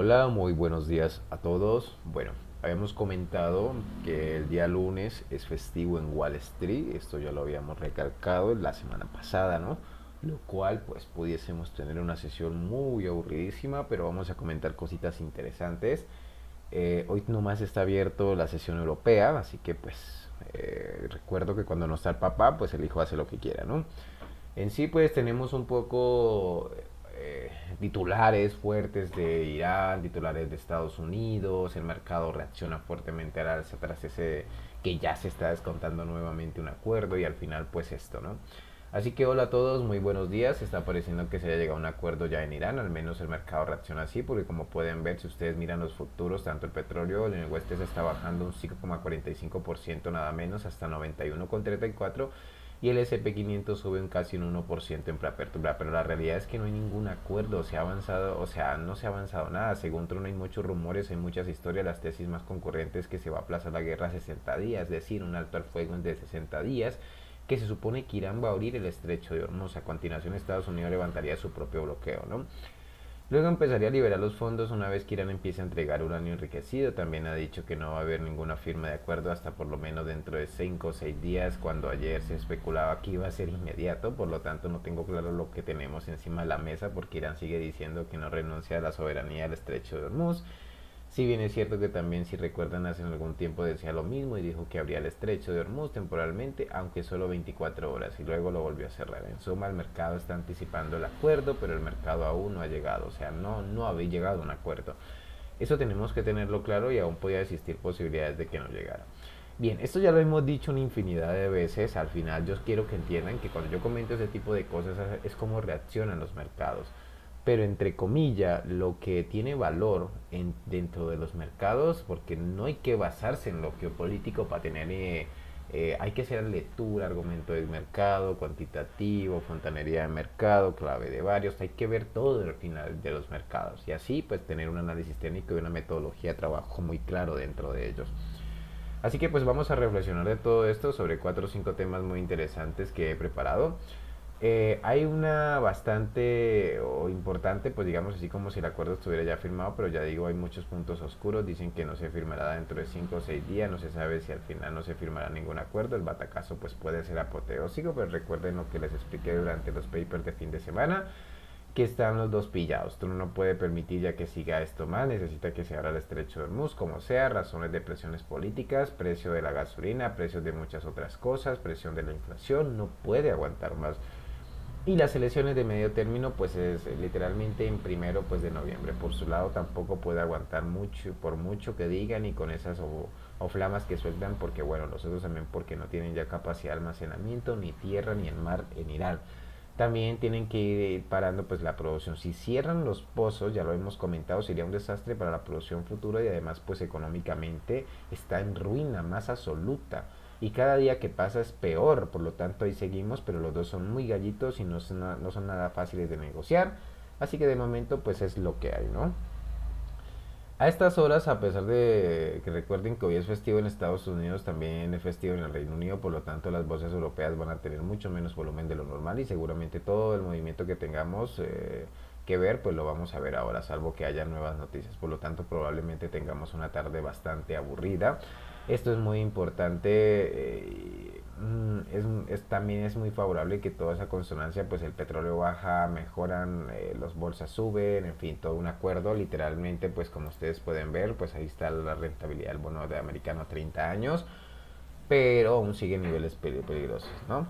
Hola, muy buenos días a todos. Bueno, habíamos comentado que el día lunes es festivo en Wall Street, esto ya lo habíamos recalcado la semana pasada, ¿no? Lo cual pues pudiésemos tener una sesión muy aburridísima, pero vamos a comentar cositas interesantes. Hoy nomás está abierto la sesión europea, así que pues recuerdo que cuando no está el papá, pues el hijo hace lo que quiera, ¿no? En sí, pues tenemos un poco titulares fuertes de Irán, titulares de Estados Unidos, el mercado reacciona fuertemente al alza tras ese que ya se está descontando nuevamente un acuerdo y al final pues esto, ¿no? Así que hola a todos, muy buenos días. Está pareciendo que se haya llegado a un acuerdo ya en Irán, al menos el mercado reacciona así, porque como pueden ver, si ustedes miran los futuros, tanto el petróleo en el oeste se está bajando un 5,45% nada menos hasta 91,34 y el S&P 500 sube un casi un 1% en preapertura, pero la realidad es que no hay ningún acuerdo, se ha avanzado, o sea, no se ha avanzado nada. Según Trump hay muchos rumores, hay muchas historias, las tesis más concurrentes que se va a aplazar la guerra a 60 días, es decir, un alto al fuego de 60 días, que se supone que Irán va a abrir el estrecho de Hormuz. A continuación Estados Unidos levantaría su propio bloqueo, ¿no? Luego empezaría a liberar los fondos una vez que Irán empiece a entregar uranio enriquecido. También ha dicho que no va a haber ninguna firma de acuerdo hasta por lo menos dentro de 5 o 6 días, cuando ayer se especulaba que iba a ser inmediato. Por lo tanto, no tengo claro lo que tenemos encima de la mesa, porque Irán sigue diciendo que no renuncia a la soberanía del estrecho de Hormuz. Si bien es cierto que también, si recuerdan, hace algún tiempo decía lo mismo y dijo que abría el estrecho de Hormuz temporalmente, aunque solo 24 horas, y luego lo volvió a cerrar. En suma, el mercado está anticipando el acuerdo, pero el mercado aún no ha llegado, o sea, no había llegado a un acuerdo. Eso tenemos que tenerlo claro y aún podía existir posibilidades de que no llegara. Bien, esto ya lo hemos dicho una infinidad de veces. Al final yo quiero que entiendan que cuando yo comento ese tipo de cosas es como reaccionan los mercados. Pero entre comillas, lo que tiene valor dentro de los mercados, porque no hay que basarse en lo geopolítico para tener, hay que hacer lectura, argumento del mercado, cuantitativo, fontanería de mercado, clave de varios, hay que ver todo al final de los mercados y así pues tener un análisis técnico y una metodología de trabajo muy claro dentro de ellos. Así que pues vamos a reflexionar de todo esto sobre 4 o 5 temas muy interesantes que he preparado. Hay una bastante o importante, pues digamos así como si el acuerdo estuviera ya firmado, pero ya digo, hay muchos puntos oscuros. Dicen que no se firmará dentro de 5 o 6 días, no se sabe si al final no se firmará ningún acuerdo. El batacazo pues puede ser apoteósico, pero recuerden lo que les expliqué durante los papers de fin de semana, que están los dos pillados. Tú no puede permitir ya que siga esto más, necesita que se abra el estrecho de Hormuz, como sea, razones de presiones políticas, precio de la gasolina, precios de muchas otras cosas, presión de la inflación, no puede aguantar más. Y las elecciones de medio término pues es literalmente en primero pues de noviembre. Por su lado tampoco puede aguantar mucho, por mucho que digan y con esas o flamas que sueltan, porque bueno, los otros también porque no tienen ya capacidad de almacenamiento, ni tierra, ni el mar en Irán. También tienen que ir parando pues la producción. Si cierran los pozos, ya lo hemos comentado, sería un desastre para la producción futura y además pues económicamente está en ruina más absoluta. Y cada día que pasa es peor, por lo tanto ahí seguimos, pero los dos son muy gallitos y no son nada fáciles de negociar. Así que de momento pues es lo que hay, ¿no? A estas horas, a pesar de que recuerden que hoy es festivo en Estados Unidos, también es festivo en el Reino Unido, por lo tanto las voces europeas van a tener mucho menos volumen de lo normal y seguramente todo el movimiento que tengamos que ver, pues lo vamos a ver ahora, salvo que haya nuevas noticias. Por lo tanto, probablemente tengamos una tarde bastante aburrida. Esto es muy importante. También es muy favorable que toda esa consonancia, pues el petróleo baja, mejoran, los bolsas suben, en fin, todo un acuerdo. Literalmente, pues como ustedes pueden ver, pues ahí está la rentabilidad del bono de americano a 30 años, pero aún sigue en niveles peligrosos, ¿no?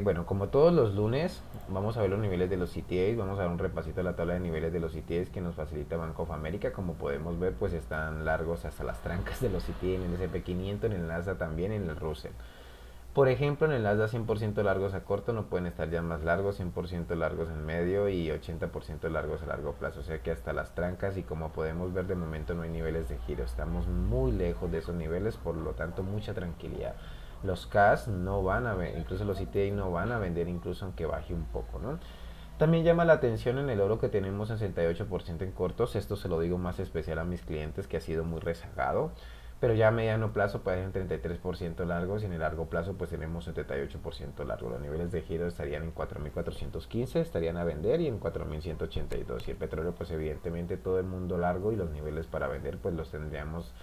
Bueno, como todos los lunes, vamos a ver los niveles de los CTAs, vamos a dar un repasito a la tabla de niveles de los CTAs que nos facilita Bank of America. Como podemos ver, pues están largos hasta las trancas de los CTA en el S&P 500, en el Nasdaq también, en el Russell. Por ejemplo, en el Nasdaq 100% largos a corto no pueden estar ya más largos, 100% largos en medio y 80% largos a largo plazo. O sea que hasta las trancas, y como podemos ver de momento no hay niveles de giro. Estamos muy lejos de esos niveles, por lo tanto mucha tranquilidad. Los CAS no van a ver, incluso los CTA no van a vender incluso aunque baje un poco, ¿no? También llama la atención en el oro que tenemos 68% en cortos. Esto se lo digo más especial a mis clientes, que ha sido muy rezagado. pero ya a mediano plazo puede ser un 33% largos y en el largo plazo pues tenemos 78% largo. Los niveles de giro estarían en 4.415, estarían a vender, y en 4.182. Y el petróleo pues evidentemente todo el mundo largo, y los niveles para vender pues los tendríamos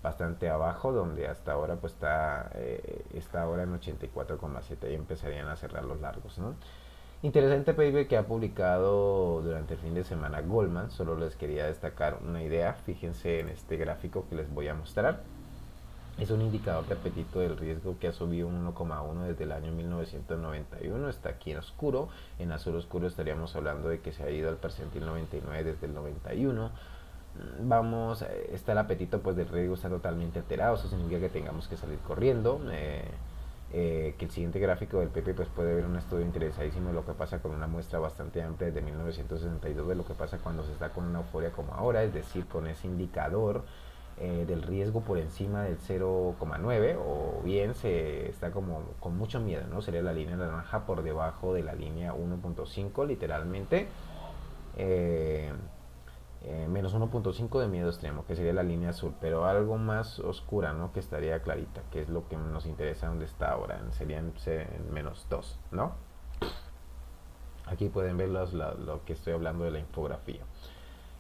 bastante abajo, donde hasta ahora pues está ahora en 84,7 y empezarían a cerrar los largos, ¿no? Interesante paper que ha publicado durante el fin de semana Goldman. Solo les quería destacar una idea. Fíjense en este gráfico que les voy a mostrar. Es un indicador de apetito del riesgo que ha subido un 1,1 desde el año 1991. Está aquí en oscuro. En azul oscuro estaríamos hablando de que se ha ido al percentil 99 desde el 91. Está el apetito pues del riesgo, está totalmente alterado. Eso significa que tengamos que salir corriendo. Que el siguiente gráfico del PP pues puede ver un estudio interesadísimo de lo que pasa con una muestra bastante amplia desde 1962 de lo que pasa cuando se está con una euforia como ahora, es decir, con ese indicador del riesgo por encima del 0,9, o bien se está como con mucho miedo, ¿no? Sería la línea naranja por debajo de la línea 1.5 literalmente. eh, Menos 1.5 de miedo extremo, que sería la línea azul, pero algo más oscura, ¿no? Que estaría clarita, que es lo que nos interesa donde está ahora, serían menos 2, ¿no? Aquí pueden ver lo que estoy hablando de la infografía.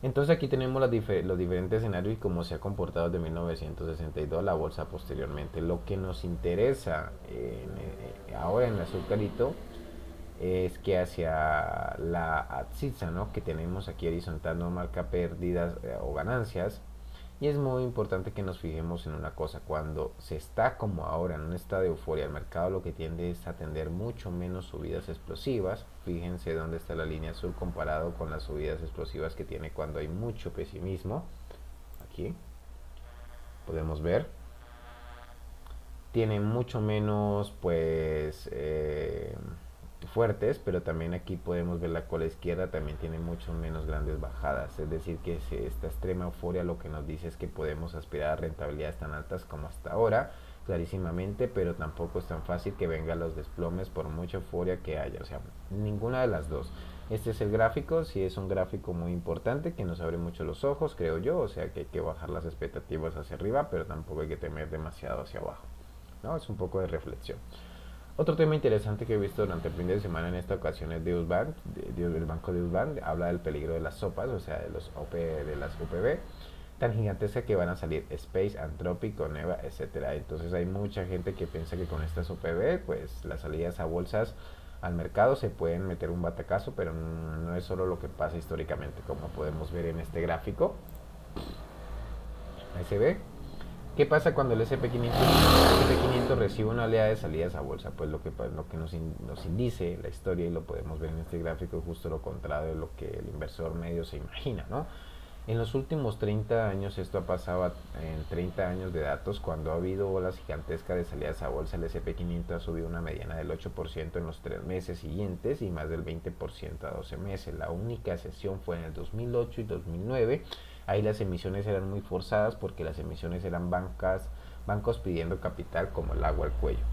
Entonces aquí tenemos los diferentes escenarios y cómo se ha comportado desde 1962 la bolsa posteriormente. Lo que nos interesa ahora en el azul clarito es que hacia la abscissa, ¿no? Que tenemos aquí horizontal, no marca pérdidas o ganancias. Y es muy importante que nos fijemos en una cosa: cuando se está como ahora en un estado de euforia, el mercado lo que tiende es a tener mucho menos subidas explosivas. Fíjense dónde está la línea azul comparado con las subidas explosivas que tiene cuando hay mucho pesimismo. Aquí podemos ver, tiene mucho menos pues fuertes, pero también aquí podemos ver la cola izquierda también tiene mucho menos grandes bajadas, es decir que esta extrema euforia lo que nos dice es que podemos aspirar a rentabilidades tan altas como hasta ahora, clarísimamente, pero tampoco es tan fácil que vengan los desplomes por mucha euforia que haya, o sea, ninguna de las dos. Este es el gráfico, sí es un gráfico muy importante que nos abre mucho los ojos, creo yo, o sea que hay que bajar las expectativas hacia arriba, pero tampoco hay que temer demasiado hacia abajo, ¿no? Es un poco de reflexión. Otro tema interesante que he visto durante el fin de semana en esta ocasión es Deutsche Bank, el banco Deutsche Bank habla del peligro de las sopas, o sea, de las UPB, tan gigantescas que van a salir Space, Anthropic, Coneva, etcétera. Entonces hay mucha gente que piensa que con estas UPB, pues las salidas a bolsas al mercado se pueden meter un batacazo, pero no es solo lo que pasa históricamente, como podemos ver en este gráfico. Ahí se ve. ¿Qué pasa cuando el SP500 recibe una oleada de salidas a bolsa? Pues lo que nos indice la historia, y lo podemos ver en este gráfico, es justo lo contrario de lo que el inversor medio se imagina, ¿no? En los últimos 30 años, esto ha pasado en 30 años de datos, cuando ha habido olas gigantescas de salidas a bolsa, el SP500 ha subido una mediana del 8% en los 3 meses siguientes y más del 20% a 12 meses. La única excepción fue en el 2008 y 2009. Ahí las emisiones eran muy forzadas porque las emisiones eran bancos pidiendo capital como el agua al cuello.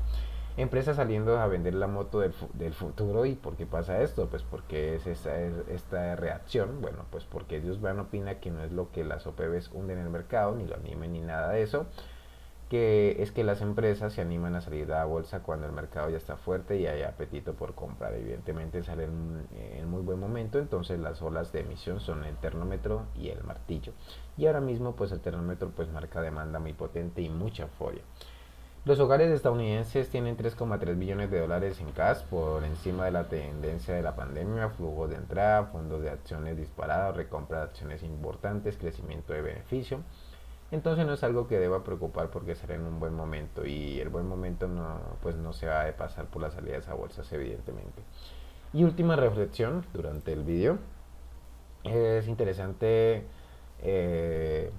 Empresas saliendo a vender la moto del futuro. ¿Y por qué pasa esto? Pues porque es esta reacción. Bueno, pues porque Dios Van opina que no es lo que las OPVs hunden en el mercado, ni lo animen ni nada de eso, que es que las empresas se animan a salir a la bolsa cuando el mercado ya está fuerte y hay apetito por comprar. Evidentemente salen en muy buen momento, entonces las olas de emisión son el termómetro y el martillo. Y ahora mismo pues el termómetro pues marca demanda muy potente y mucha euforia. Los hogares estadounidenses tienen 3,3 billones de dólares en cash por encima de la tendencia de la pandemia, flujo de entrada, fondos de acciones disparados, recompra de acciones importantes, crecimiento de beneficio. Entonces no es algo que deba preocupar porque será en un buen momento, y el buen momento no se va a pasar por las salidas a bolsas evidentemente. Y última reflexión durante el vídeo. Es interesante, eh,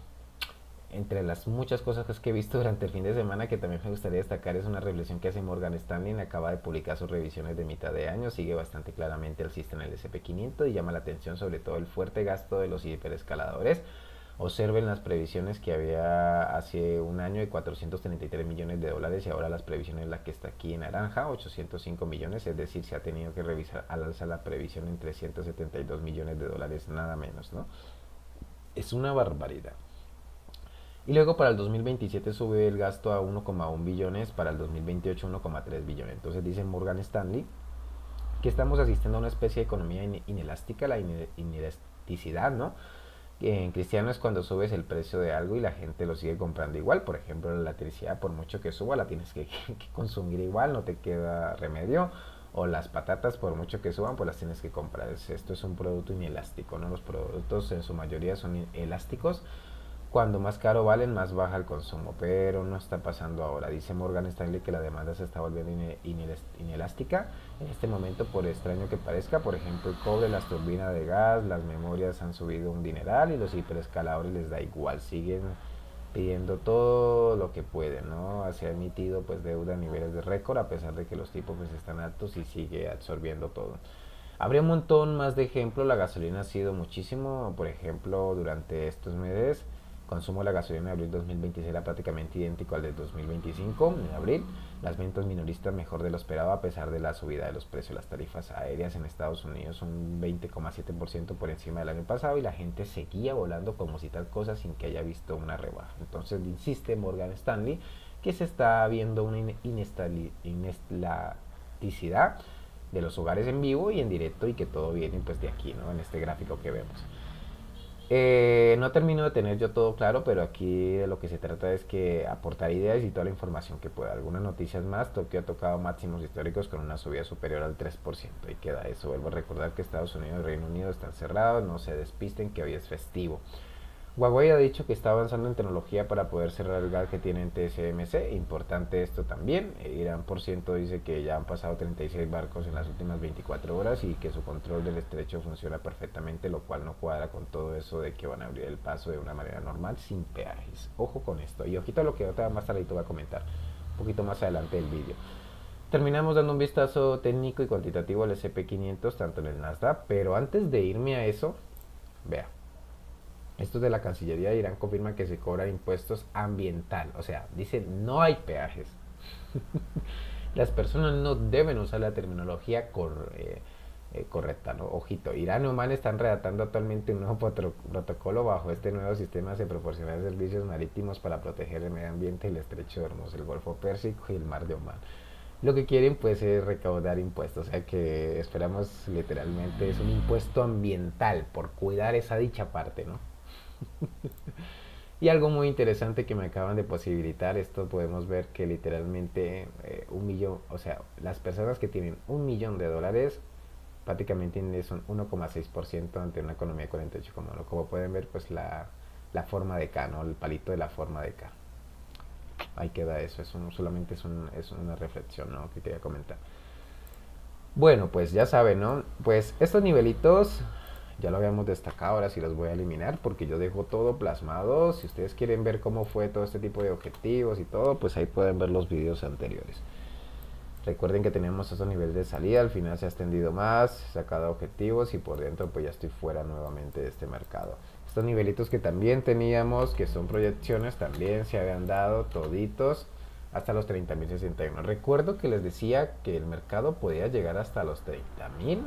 entre las muchas cosas que he visto durante el fin de semana, que también me gustaría destacar, es una reflexión que hace Morgan Stanley. Acaba de publicar sus revisiones de mitad de año, sigue bastante claramente alcista en el SP500 y llama la atención sobre todo el fuerte gasto de los hiperescaladores. Observen las previsiones que había hace un año de 433 millones de dólares y ahora las previsiones, la que está aquí en naranja, 805 millones, es decir, se ha tenido que revisar al alza la previsión en 372 millones de dólares, nada menos, ¿no? Es una barbaridad. Y luego para el 2027 sube el gasto a 1,1 billones, para el 2028 1,3 billones. Entonces dice Morgan Stanley que estamos asistiendo a una especie de economía inelástica, la inelasticidad, ¿no? En cristiano es cuando subes el precio de algo y la gente lo sigue comprando igual. Por ejemplo, la electricidad, por mucho que suba, la tienes que consumir igual, no te queda remedio. O las patatas, por mucho que suban, pues las tienes que comprar. Esto es un producto inelástico, ¿no? Los productos en su mayoría son elásticos. Cuando más caro valen, más baja el consumo, pero no está pasando ahora. Dice Morgan Stanley que la demanda se está volviendo inelástica en este momento, por extraño que parezca. Por ejemplo, el cobre, las turbinas de gas, las memorias han subido un dineral y los hiperescaladores les da igual, siguen pidiendo todo lo que pueden, ¿no? Se ha emitido pues deuda a niveles de récord a pesar de que los tipos pues están altos y sigue absorbiendo todo. Habría un montón más de ejemplos. La gasolina ha sido muchísimo, por ejemplo, durante estos meses consumo de la gasolina de abril 2026 era prácticamente idéntico al de 2025 en abril. Las ventas minoristas mejor de lo esperado a pesar de la subida de los precios. Las tarifas aéreas en Estados Unidos son un 20,7% por encima del año pasado y la gente seguía volando como si tal cosa sin que haya visto una rebaja. Entonces insiste Morgan Stanley que se está viendo una inelasticidad de los hogares en vivo y en directo y que todo viene pues de aquí, ¿no? En este gráfico que vemos. No termino de tener yo todo claro, pero aquí de lo que se trata es que aportar ideas y toda la información que pueda. Algunas noticias más: Tokio ha tocado máximos históricos con una subida superior al 3%. Y queda eso. Vuelvo a recordar que Estados Unidos y Reino Unido están cerrados, no se despisten que hoy es festivo. Huawei ha dicho que está avanzando en tecnología para poder cerrar el gap que tiene en TSMC. Importante esto también. Irán por ciento dice que ya han pasado 36 barcos en las últimas 24 horas y que su control del estrecho funciona perfectamente, lo cual no cuadra con todo eso de que van a abrir el paso de una manera normal sin peajes. Ojo con esto. Y ojito a lo que otra más tarde voy a comentar un poquito más adelante del vídeo. Terminamos dando un vistazo técnico y cuantitativo al SP500 tanto en el Nasdaq, pero antes de irme a eso, vea. Estos de la Cancillería de Irán confirman que se cobran impuestos ambiental. O sea, dicen no hay peajes. Las personas no deben usar la terminología correcta, ¿no? Ojito, Irán y Oman están redactando actualmente un nuevo protocolo. Bajo este nuevo sistema se proporcionarán servicios marítimos para proteger el medio ambiente y el estrecho de Hormuz, el Golfo Pérsico y el Mar de Omán. Lo que quieren pues es recaudar impuestos, o sea que esperamos literalmente es un impuesto ambiental por cuidar esa dicha parte, ¿no? Y algo muy interesante que me acaban de posibilitar, esto podemos ver que literalmente 1 millón, o sea, las personas que tienen $1 millón prácticamente son 1,6% ante una economía de 48, como pueden ver pues la forma de K, ¿no? El palito de la forma de K. Ahí queda eso, solamente es una reflexión, ¿no? Que quería comentar. Bueno, pues ya saben, ¿no? Pues estos nivelitos ya lo habíamos destacado, ahora sí los voy a eliminar porque yo dejo todo plasmado. Si ustedes quieren ver cómo fue todo este tipo de objetivos y todo, pues ahí pueden ver los videos anteriores. Recuerden que tenemos esos niveles de salida, al final se ha extendido más, sacado objetivos y por dentro pues ya estoy fuera nuevamente de este mercado. Estos nivelitos que también teníamos, que son proyecciones, también se habían dado toditos hasta los 30.061. Recuerdo que les decía que el mercado podía llegar hasta los 30.000.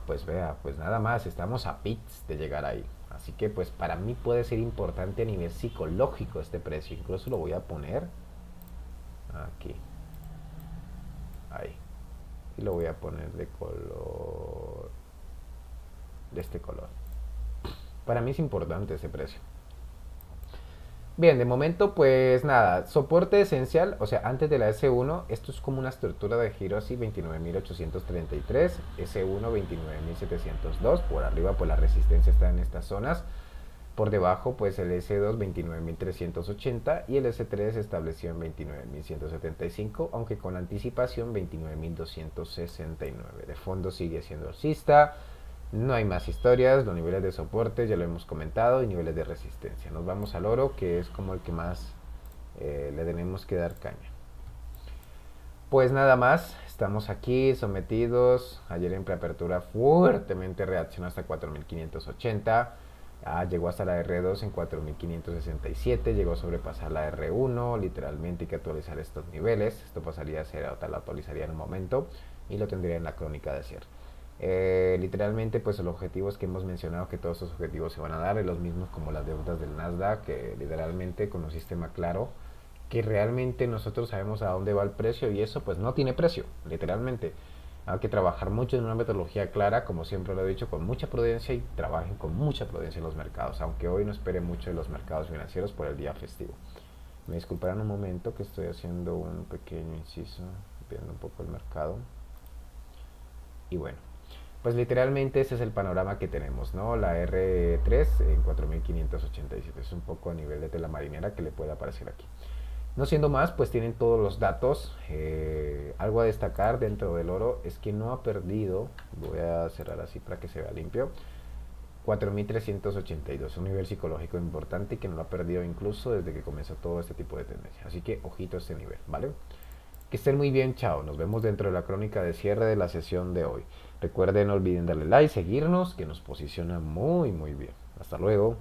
Pues vea, pues nada más, estamos a pits de llegar ahí. Así que pues para mí puede ser importante a nivel psicológico este precio. Incluso lo voy a poner aquí. Ahí. Y lo voy a poner de color, de este color. Para mí es importante ese precio. Bien, de momento pues nada, soporte esencial, o sea, antes de la S1, esto es como una estructura de giro así, 29.833, S1 29.702, por arriba pues la resistencia está en estas zonas, por debajo pues el S2 29.380 y el S3 se estableció en 29.175, aunque con anticipación 29.269, de fondo sigue siendo alcista. No hay más historias, los niveles de soporte ya lo hemos comentado y niveles de resistencia. Nos vamos al oro, que es como el que más le tenemos que dar caña. Pues nada más, estamos aquí sometidos. Ayer en preapertura fuertemente reaccionó hasta 4.580. Llegó hasta la R2 en 4.567, llegó a sobrepasar la R1, literalmente hay que actualizar estos niveles. Esto pasaría a ser, la actualizaría en un momento y lo tendría en la crónica de cierre. Literalmente, pues los objetivos que hemos mencionado, que todos esos objetivos se van a dar, es los mismos como las deudas del Nasdaq, que literalmente con un sistema claro, que realmente nosotros sabemos a dónde va el precio y eso pues no tiene precio, literalmente. Hay que trabajar mucho en una metodología clara, como siempre lo he dicho, con mucha prudencia y trabajen con mucha prudencia en los mercados, aunque hoy no espere mucho de los mercados financieros por el día festivo. Me disculparán un momento que estoy haciendo un pequeño inciso, viendo un poco el mercado. Y bueno, pues literalmente ese es el panorama que tenemos, ¿no? La R3 en 4587 es un poco a nivel de tela marinera que le puede aparecer aquí. No siendo más, pues tienen todos los datos. Algo a destacar dentro del oro es que no ha perdido, voy a cerrar así para que se vea limpio, 4382, un nivel psicológico importante y que no lo ha perdido incluso desde que comenzó todo este tipo de tendencia. Así que ojito a este nivel, ¿vale? Que estén muy bien, chao. Nos vemos dentro de la crónica de cierre de la sesión de hoy. Recuerden, no olviden darle like, seguirnos, que nos posiciona muy muy bien. Hasta luego.